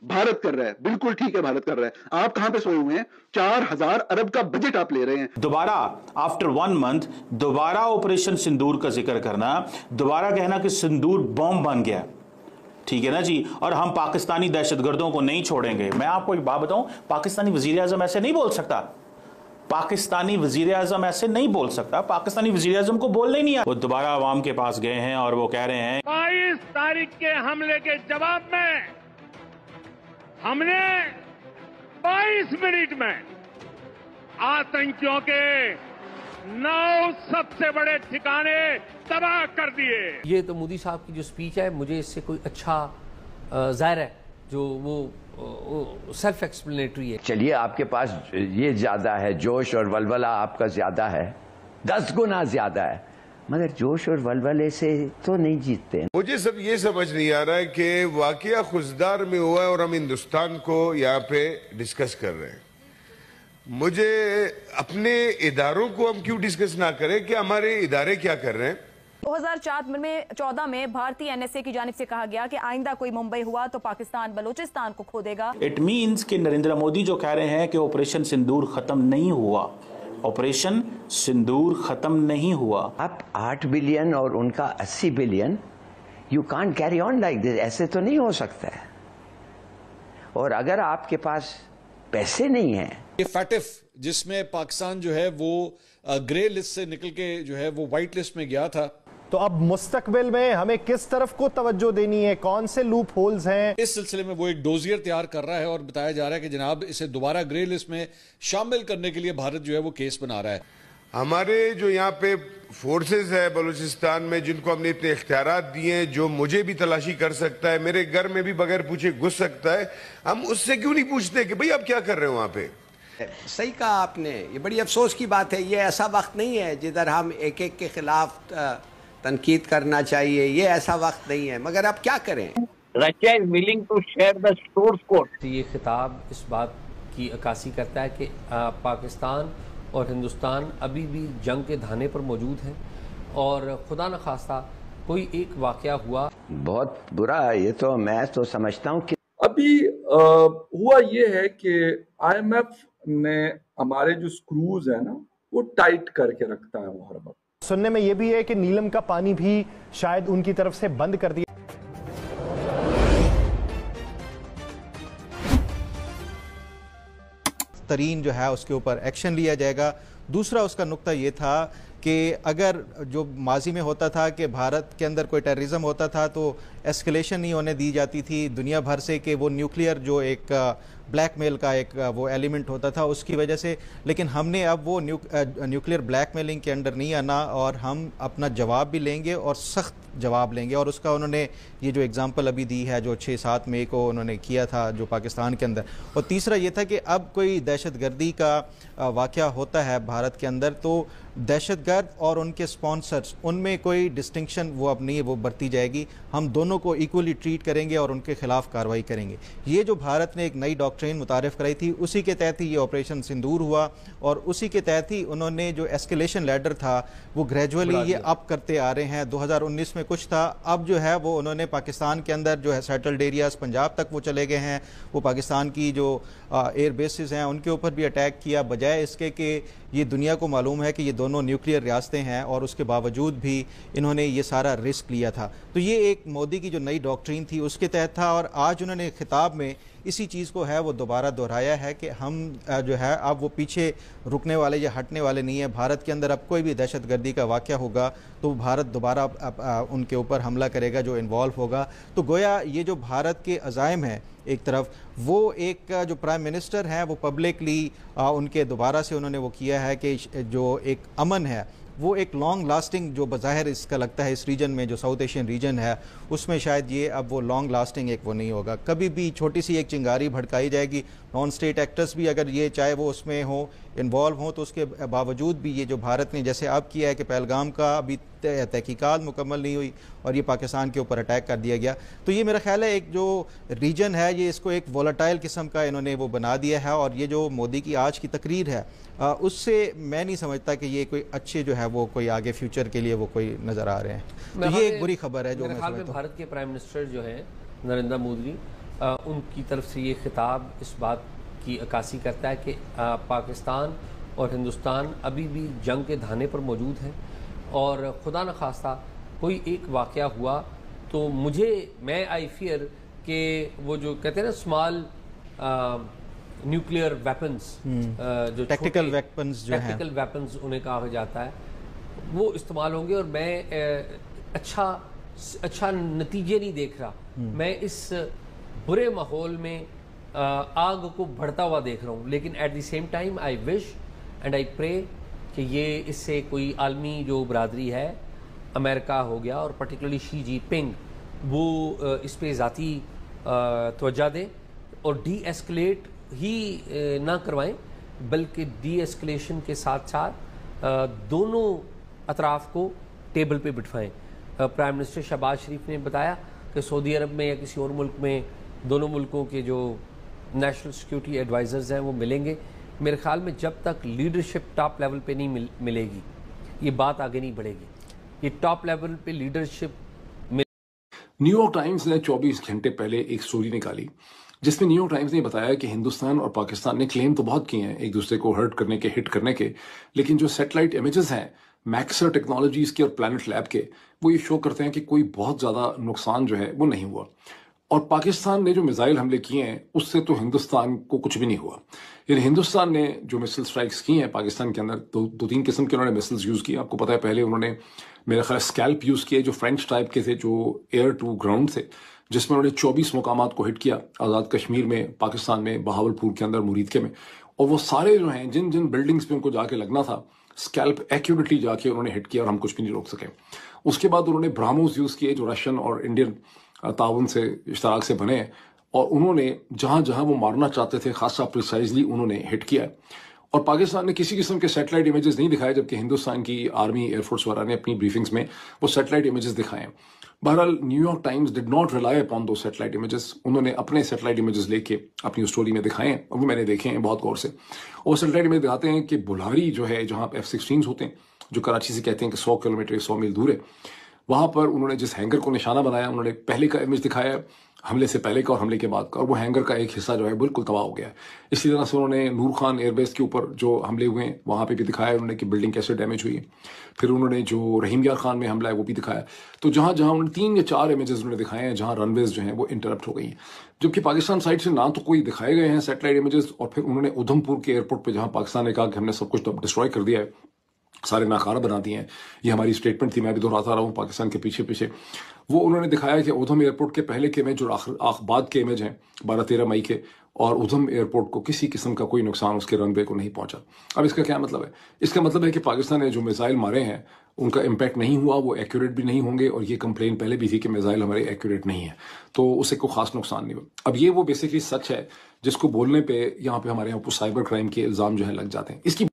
भारत कर रहा है, बिल्कुल ठीक है, भारत कर रहा है। आप कहां पे सोए हुए हैं? 4,000 अरब का बजट आप ले रहे हैं। दोबारा आफ्टर 1 मंथ दोबारा ऑपरेशन सिंदूर का जिक्र करना, दोबारा कहना कि सिंदूर बॉम्ब बन गया, ठीक है ना जी, और हम पाकिस्तानी दहशतगर्दों को नहीं छोड़ेंगे। मैं आपको एक बात बताऊं, पाकिस्तानी वजीर आजम ऐसे नहीं बोल सकता, पाकिस्तानी वजीर आजम ऐसे नहीं बोल सकता, पाकिस्तानी वजीर आजम को बोलना ही नहीं है। वो दोबारा आवाम के पास गए हैं और वो कह रहे हैं 22 तारीख के हमले के जवाब में हमने 22 मिनट में आतंकियों के 9 सबसे बड़े ठिकाने तबाह कर दिए। ये तो मोदी साहब की जो स्पीच है, मुझे इससे कोई अच्छा जाहिर है जो वो सेल्फ एक्सप्लेनेटरी है। चलिए, आपके पास ये ज्यादा है, जोश और वलवला आपका ज्यादा है, 10 गुना ज्यादा है, मगर जोश और वलवले से तो नहीं जीतते। मुझे सब ये समझ नहीं आ रहा है कि वाकया खुजदार में हुआ है और हम हिंदुस्तान को यहाँ पे डिस्कस कर रहे हैं। मुझे अपने इदारों को हम क्यों डिस्कस ना करें कि हमारे इदारे क्या कर रहे हैं। 2014 में भारतीय एनएसए की जानिब से कहा गया कि आइंदा कोई मुंबई हुआ तो पाकिस्तान बलूचिस्तान को खो देगा। इट मीन्स कि नरेंद्र मोदी जो कह रहे हैं कि ऑपरेशन सिंदूर खत्म नहीं हुआ, ऑपरेशन सिंदूर खत्म नहीं हुआ। आप 8 बिलियन और उनका 80 billion, you can't carry on like this, ऐसे तो नहीं हो सकता है। और अगर आपके पास पैसे नहीं है, ये फैटिफ जिसमें पाकिस्तान जो है वो ग्रे लिस्ट से निकल के जो है वो व्हाइट लिस्ट में गया था, तो अब मुस्तकबिल में हमें किस तरफ को तवज्जो देनी है, कौन से लूप होल्स हैं? इस सिलसिले में वो एक डोजियर तैयार कर रहा है और बताया जा रहा है कि जनाब इसे दोबारा ग्रे लिस्ट में शामिल करने के लिए भारत जो है वो केस बना रहा है। हमारे जो यहाँ पे फोर्सेस है बलूचिस्तान में, जिनको हमने इतने इख्तियारात दिए हैं, जो मुझे भी तलाशी कर सकता है, मेरे घर में भी बगैर पूछे घुस सकता है, हम उससे क्यों नहीं पूछते कि भाई आप क्या कर रहे हो वहां पे। सही कहा आपने, ये बड़ी अफसोस की बात है। ये ऐसा वक्त नहीं है जिधर हम एक एक के खिलाफ तनकीद करना चाहिए, ये ऐसा वक्त नहीं है, मगर अब क्या करें। Russia is willing to share the source code. ये खिताब इस बात की अक्कासी करता है कि पाकिस्तान और हिंदुस्तान अभी भी जंग के धाने पर मौजूद हैं और खुदा न खास्ता कोई एक वाकया हुआ बहुत बुरा है। ये तो मैं तो समझता हूँ कि अभी हुआ ये है कि IMF ने हमारे जो स्क्रूज है ना वो टाइट करके रखता है वो हर वक्त। सुनने में ये भी है कि नीलम का पानी भी शायद उनकी तरफ से बंद कर दिया। तरीन जो है उसके ऊपर एक्शन लिया जाएगा। दूसरा उसका नुक्ता ये था कि अगर जो माजी में होता था कि भारत के अंदर कोई टेररिज्म होता था तो एस्केलेशन नहीं होने दी जाती थी दुनिया भर से, कि वो न्यूक्लियर जो एक ब्लैकमेल का एक वो एलिमेंट होता था उसकी वजह से। लेकिन हमने अब वो न्यूक्लियर ब्लैकमेलिंग के अंडर नहीं आना और हम अपना जवाब भी लेंगे और सख्त जवाब लेंगे। और उसका उन्होंने ये जो एग्ज़ाम्पल अभी दी है जो 6-7 मई को उन्होंने किया था जो पाकिस्तान के अंदर। और तीसरा ये था कि अब कोई दहशतगर्दी का वाक़या होता है भारत के अंदर तो दहशतगर्द और उनके स्पॉन्सर्स उनमें कोई डिस्टिंक्शन वो अब नहीं है, वो बरती जाएगी। हम दोनों को इक्वली ट्रीट करेंगे और उनके खिलाफ कार्रवाई करेंगे। ये जो भारत ने एक नई डॉक्ट्रिन मुतारिफ कराई थी उसी के तहत ही ये ऑपरेशन सिंदूर हुआ और उसी के तहत ही उन्होंने जो एस्केलेशन लैडर था वो ग्रेजुअली ये अप करते आ रहे हैं। 2019 में कुछ था, अब जो है वो उन्होंने पाकिस्तान के अंदर जो है सेटल्ड एरियाज पंजाब तक वो चले गए हैं। वो पाकिस्तान की जो एयर बेसिस हैं उनके ऊपर भी अटैक किया, बजाय इसके कि ये दुनिया को मालूम है कि ये दोनों न्यूक्लियर रियासतें हैं और उसके बावजूद भी इन्होंने ये सारा रिस्क लिया था। तो ये एक मोदी की जो नई डॉक्ट्रिन थी उसके तहत था और आज उन्होंने खिताब में इसी चीज़ को है वो दोबारा दोहराया है कि हम जो है अब वो पीछे रुकने वाले या हटने वाले नहीं है। भारत के अंदर अब कोई भी दहशतगर्दी का वाक़या होगा तो भारत दोबारा उनके ऊपर हमला करेगा जो इन्वॉल्व होगा। तो गोया ये जो भारत के अज़ाइम हैं एक तरफ, वो एक जो प्राइम मिनिस्टर हैं वो पब्लिकली उनके दोबारा से उन्होंने वो किया है कि जो एक अमन है वो एक लॉन्ग लास्टिंग जो बज़ाहिर इसका लगता है इस रीजन में जो साउथ एशियन रीजन है उसमें शायद ये अब वो लॉन्ग लास्टिंग एक वो नहीं होगा। कभी भी छोटी सी एक चिंगारी भड़काई जाएगी, नॉन स्टेट एक्टर्स भी अगर ये चाहे वो उसमें हो इन्वॉल्व हो तो उसके बावजूद भी ये जो भारत ने जैसे अब किया है कि पहलगाम का अभी तहकीकात मुकम्मल नहीं हुई और ये पाकिस्तान के ऊपर अटैक कर दिया गया, तो ये मेरा ख्याल है एक जो रीजन है ये इसको एक वोलेटाइल किस्म का इन्होंने वो बना दिया है। और ये जो मोदी की आज की तकरीर है उससे मैं नहीं समझता कि ये कोई अच्छे जो है वो कोई आगे फ्यूचर के लिए वो कोई नज़र आ रहे हैं। तो ये एक बुरी खबर है जो मेरे ख्याल में भारत के प्राइम मिनिस्टर जो हैं नरेंद्र मोदी उनकी तरफ से ये खिताब इस बात की अक्कासी करता है कि पाकिस्तान और हिंदुस्तान अभी भी जंग के धाने पर मौजूद हैं, और खुदा न खास्ता कोई एक वाक़या हुआ तो मैं आई फियर कि वो जो कहते हैं ना स्मॉल न्यूक्लियर वेपन्स, जो टैक्टिकल वेपन्स जो हैं, टैक्टिकल वेपन्स उन्हें कहा जाता है, वो इस्तेमाल होंगे। और मैं अच्छा नतीजे नहीं देख रहा। मैं इस बुरे माहौल में आग को बढ़ता हुआ देख रहा हूँ, लेकिन at the same time I wish and I pray कि ये इससे कोई आलमी जो बरादरी है, अमेरिका हो गया और पर्टिकुलरली शी जिनपिंग, वो इस पे ज़ाती तवज्जो दें और डी एस्केलेट ही ना करवाएं, बल्कि डी एस्केलेशन के साथ साथ दोनों अतराफ़ को टेबल पे बिठवाएं। प्राइम मिनिस्टर शहबाज शरीफ ने बताया कि सऊदी अरब में या किसी और मुल्क में दोनों मुल्कों के जो नेशनल सिक्योरिटी एडवाइज़र्स हैं वो मिलेंगे। मेरे ख्याल में जब तक लीडरशिप टॉप लेवल पे नहीं मिलेगी, ये बात आगे नहीं बढ़ेगी। ये टॉप लेवल पे लीडरशिप। न्यूयॉर्क टाइम्स ने 24 घंटे पहले एक स्टोरी निकाली जिसमें न्यूयॉर्क टाइम्स ने बताया कि हिंदुस्तान और पाकिस्तान ने क्लेम तो बहुत किए हैं एक दूसरे को हर्ट करने के, हिट करने के, लेकिन जो सैटेलाइट इमेजेस हैं मैक्सर टेक्नोलॉजीज के और प्लैनेट लैब के, वो ये शो करते हैं कि कोई बहुत ज़्यादा नुकसान जो है वो नहीं हुआ। और पाकिस्तान ने जो मिसाइल हमले किए हैं उससे तो हिंदुस्तान को कुछ भी नहीं हुआ। यानी हिंदुस्तान ने जो मिसाइल स्ट्राइक्स की हैं पाकिस्तान के अंदर, दो तीन किस्म के उन्होंने मिसाइल्स यूज़ किए। आपको पता है पहले उन्होंने मेरा ख्याल स्कैल्प यूज़ किए जो फ्रेंच टाइप के थे, जो एयर टू ग्राउंड थे, जिसमें उन्होंने 24 मुकामात को हिट किया आज़ाद कश्मीर में, पाकिस्तान में, बहावलपुर के अंदर, मुरीदके में। और वो सारे जो हैं जिन जिन बिल्डिंग्स पे उनको जाके लगना था, स्कैल्प एक्यूरेटली जाके उन्होंने हिट किया और हम कुछ भी नहीं रोक सके। उसके बाद उन्होंने ब्राह्मोस यूज़ किए जो रशियन और इंडियन ताउन से इश्तराक से बने, और उन्होंने जहां जहां वो मारना चाहते थे खासा प्रिसाइजली उन्होंने हिट किया। और पाकिस्तान ने किसी किस्म के सैटेलाइट इमेजेस नहीं दिखाए, जबकि हिंदुस्तान की आर्मी एयरफोर्स वाला ने अपनी ब्रीफिंग्स में वो सैटेलाइट इमेजेस दिखाए। बहरहाल New York times did not rely upon दो सैटेलाइट इमेजेस। उन्होंने अपने सैटेलाइट इमेजेस लेके अपनी स्टोरी में दिखाए हैं, और वो मैंने देखे हैं बहुत गौर से। और सैटेलाइट इमेज दिखाते हैं कि बुल्हारी जो है, जहाँ F-16 होते हैं, जो कराची से कहते हैं कि 100 किलोमीटर 100 मील दूर है, वहां पर उन्होंने जिस हैंगर को निशाना बनाया, उन्होंने पहले का इमेज दिखाया हमले से पहले का और हमले के बाद का, और वो हैंगर का एक हिस्सा जो है बिल्कुल तबाह हो गया है। इसी तरह से उन्होंने नूर खान एयरबेस के ऊपर जो हमले हुए हैं वहां पे भी दिखाया उन्होंने कि बिल्डिंग कैसे डैमेज हुई है। फिर उन्होंने जो रहीम यार खान में हमला है वो भी दिखाया। तो जहां जहां उन्होंने 3 या 4 इमेजेस उन्होंने दिखाए हैं जहां रनवेज जो हैं वो इंटरप्ट हो गई हैं, जबकि पाकिस्तान साइड से ना तो कोई दिखाए गए हैं सैटेलाइट इमेजेस, और फिर उन्होंने उधमपुर के एयरपोर्ट पर जहां पाकिस्तान ने कहा कि हमने सब कुछ डिस्ट्रॉय कर दिया है, सारे नाकारा बना दिए हैं, ये हमारी स्टेटमेंट थी, मैं भी दोहराता रहा हूँ पाकिस्तान के पीछे पीछे, वो उन्होंने दिखाया कि उधम एयरपोर्ट के पहले के इमेज और बाद के इमेज हैं 12-13 मई के, और उधम एयरपोर्ट को किसी किस्म का कोई नुकसान उसके रनवे को नहीं पहुंचा। अब इसका क्या मतलब है? इसका मतलब है कि पाकिस्तान ने जो मिसाइल मारे हैं उनका इम्पैक्ट नहीं हुआ, वो एक्यूरेट भी नहीं होंगे, और ये कंप्लेन पहले भी थी कि मिसाइल हमारे एक्यूरेट नहीं है, तो उससे कोई खास नुकसान नहीं हुआ। अब ये वो बेसिकली सच है जिसको बोलने पे यहाँ पे हमारे यहाँ साइबर क्राइम के इल्ज़ाम जो है लग जाते हैं। इसकी